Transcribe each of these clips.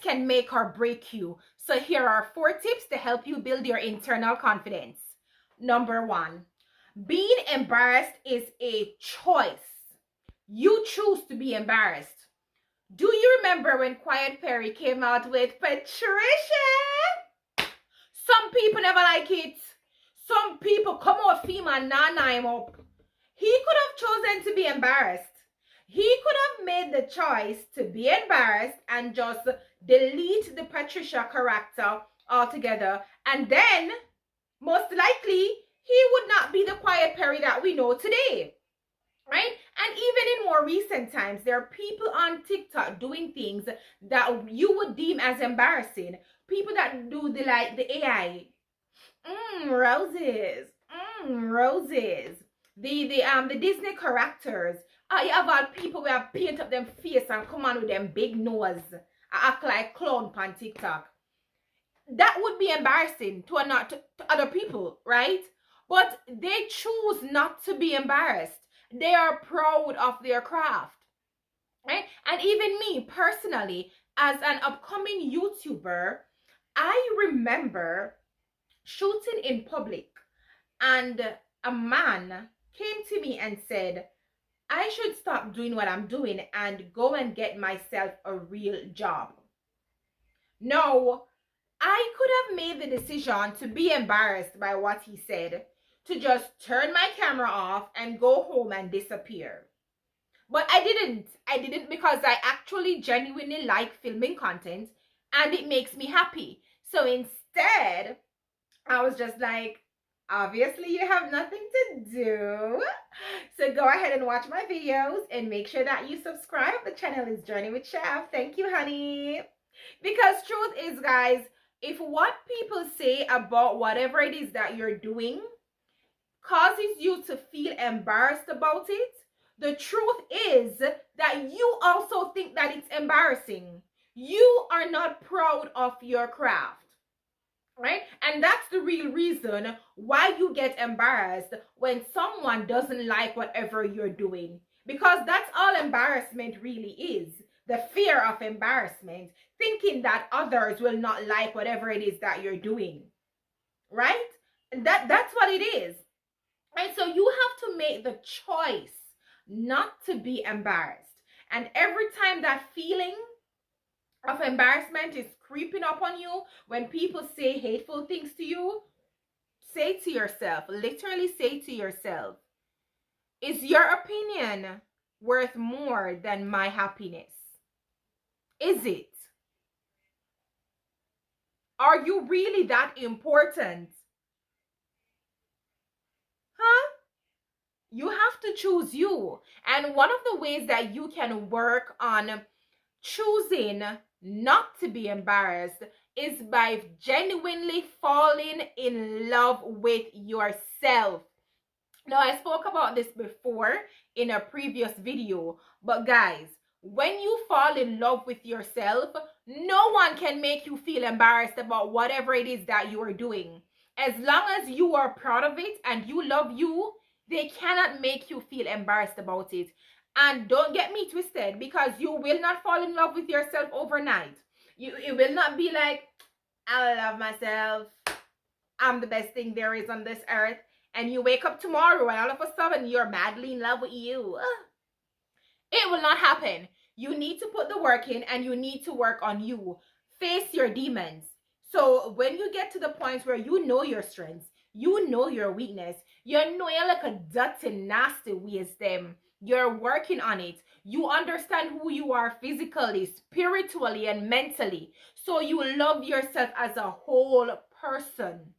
can make or break you. So here are 4 tips to help you build your internal confidence. Number 1, being embarrassed is a choice. You choose to be embarrassed. Do you remember when Quiet Perry came out with Patricia? Some people never like it. Some people come out FEMA nana him up. He could have chosen to be embarrassed. He could have made the choice to be embarrassed and just delete the Patricia character altogether. And then, most likely, he would not be the Quiet Perry that we know today. Right? And even in more recent times, there are people on TikTok doing things that you would deem as embarrassing. People that do the AI. Roses. Roses. The Disney characters. You have all people who have paint up them face and come on with them big nose. Act like clown on TikTok. That would be embarrassing to other people, right? But they choose not to be embarrassed. They are proud of their craft, right? And even me personally, as an upcoming YouTuber, I remember shooting in public, and a man came to me and said, I should stop doing what I'm doing and go and get myself a real job. No, I could have made the decision to be embarrassed by what he said, to just turn my camera off and go home and disappear. But I didn't. I didn't because I actually genuinely like filming content and it makes me happy. So instead, I was just like, obviously you have nothing to do. So go ahead and watch my videos and make sure that you subscribe. The channel is Journey with Chef. Thank you, honey. Because truth is, guys, if what people say about whatever it is that you're doing causes you to feel embarrassed about it, the truth is that you also think that it's embarrassing. You are not proud of your craft, right? And that's the real reason why you get embarrassed when someone doesn't like whatever you're doing. Because that's all embarrassment really is. The fear of embarrassment, thinking that others will not like whatever it is that you're doing, right? That's what it is. Right? So you have to make the choice not to be embarrassed. And every time that feeling of embarrassment is creeping up on you, when people say hateful things to you, say to yourself, literally say to yourself, is your opinion worth more than my happiness? Is it? Are you really that important? Huh? You have to choose you. And one of the ways that you can work on choosing not to be embarrassed is by genuinely falling in love with yourself. Now, I spoke about this before in a previous video, but guys, when you fall in love with yourself, no one can make you feel embarrassed about whatever it is that you are doing. As long as you are proud of it and you love you, they cannot make you feel embarrassed about it. And don't get me twisted, because you will not fall in love with yourself overnight. It will not be like, I love myself, I'm the best thing there is on this earth. And you wake up tomorrow and all of a sudden you're madly in love with you. It will not happen. You need to put the work in and you need to work on you. Face your demons. So when you get to the point where you know your strengths, you know your weakness, you know you're like a dirty, nasty wisdom, you're working on it. You understand who you are physically, spiritually, and mentally. So you love yourself as a whole person.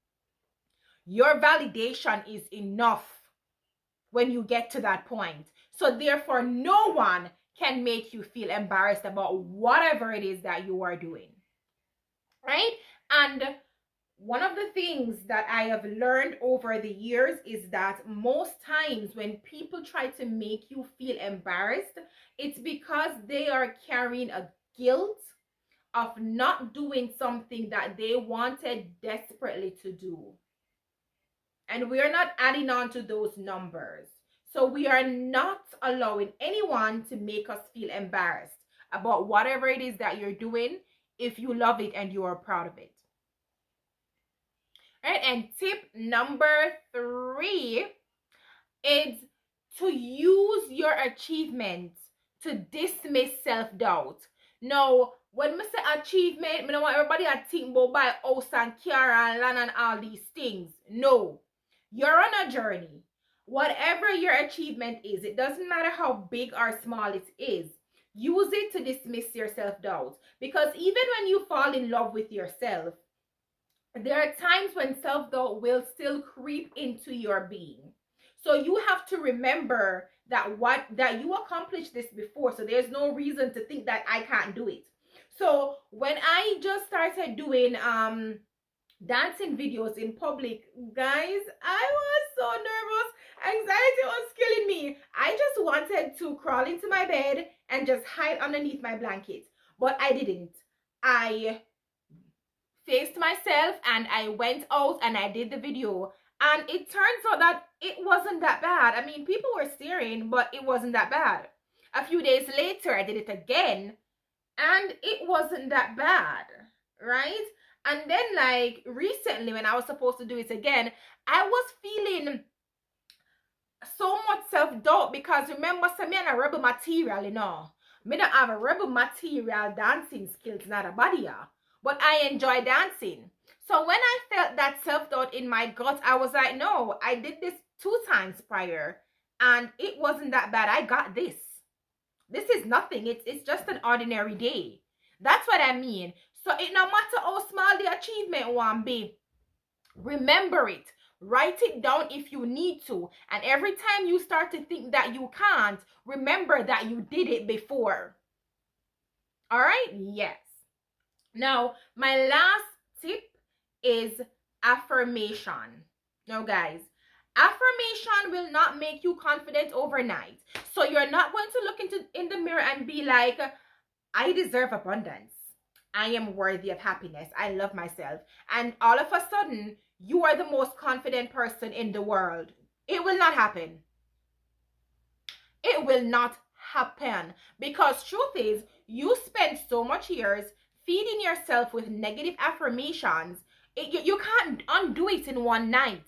Your validation is enough when you get to that point. So therefore, no one can make you feel embarrassed about whatever it is that you are doing, right? And one of the things that I have learned over the years is that most times when people try to make you feel embarrassed, it's because they are carrying a guilt of not doing something that they wanted desperately to do. And we are not adding on to those numbers. So we are not allowing anyone to make us feel embarrassed about whatever it is that you're doing. if you love it and you are proud of it. All right, and tip number 3 is to use your achievements to dismiss self-doubt. Now, when I say achievement, I don't want everybody to think about buy house and car and land and all these things. No. You're on a journey. Whatever your achievement is, it doesn't matter how big or small it is. Use it to dismiss your self-doubt. Because even when you fall in love with yourself, there are times when self-doubt will still creep into your being. So you have to remember that you accomplished this before. So there's no reason to think that I can't do it. So when I just started doing dancing videos in public, guys, I was so nervous. Anxiety was killing me. I just wanted to crawl into my bed and just hide underneath my blanket. But I didn't. I faced myself and I went out and I did the video. And it turns out that it wasn't that bad. I mean, people were staring, but it wasn't that bad. A few days later, I did it again and it wasn't that bad, right? And then, like, recently when I was supposed to do it again, I was feeling so much self-doubt because remember, so me and a rebel material, you know. Me don't have a rebel material dancing skills, not a body, yeah. But I enjoy dancing. So when I felt that self-doubt in my gut, I was like, no, I did this 2 times prior and it wasn't that bad. I got this. This is nothing. It's just an ordinary day. That's what I mean. So it no matter how small the achievement won't be, remember it. Write it down if you need to. And every time you start to think that you can't, remember that you did it before. All right? Yes. Now, my last tip is affirmation. Now, guys, affirmation will not make you confident overnight. So you're not going to look in the mirror and be like, I deserve abundance. I am worthy of happiness. I love myself. And all of a sudden, you are the most confident person in the world. It will not happen. It will not happen. Because truth is, you spend so much years feeding yourself with negative affirmations. You can't undo it in one night.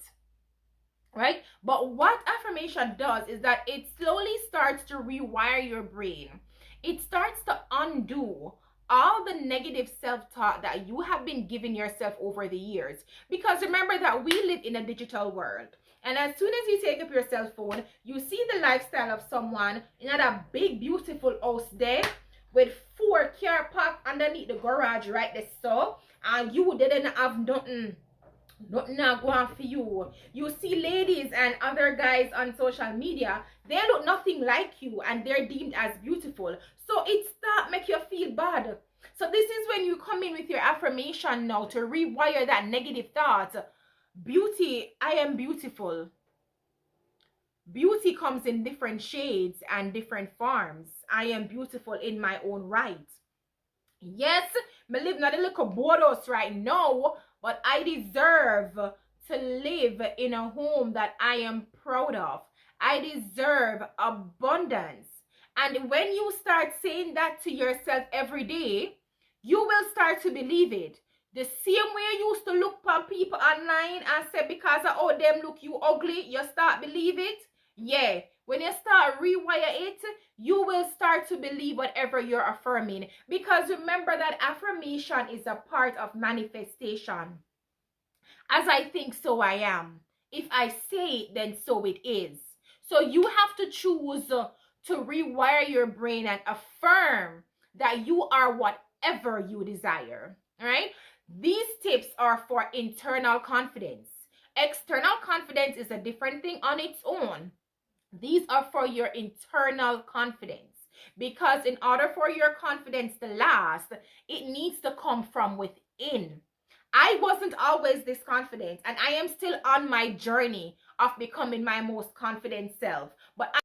Right? But what affirmation does is that it slowly starts to rewire your brain. It starts to undo all the negative self-talk that you have been giving yourself over the years. Because remember that we live in a digital world. And as soon as you take up your cell phone, you see the lifestyle of someone in a big, beautiful house there with 4 car parked underneath the garage right there. So, and you didn't have nothing not going for you. You see ladies and other guys on social media, they look nothing like you and they're deemed as beautiful. So it start make you feel bad. So this is when you come in with your affirmation now to rewire that negative thought. Beauty, I am beautiful. Beauty comes in different shades and different forms. I am beautiful in my own right. Yes, I live not a little borders right now, but I deserve to live in a home that I am proud of. I deserve abundance. And when you start saying that to yourself every day, you will start to believe it. The same way you used to look upon people online and say because of how them look you ugly, you start believe it. Yeah, when you start rewire it, you will start to believe whatever you're affirming. Because remember that affirmation is a part of manifestation. As I think, so I am. If I say it, then so it is. So you have to choose to rewire your brain and affirm that you are whatever you desire. All right? These tips are for internal confidence. External confidence is a different thing on its own. These are for your internal confidence. Because in order for your confidence to last, it needs to come from within. I wasn't always this confident, and I am still on my journey of becoming my most confident self. But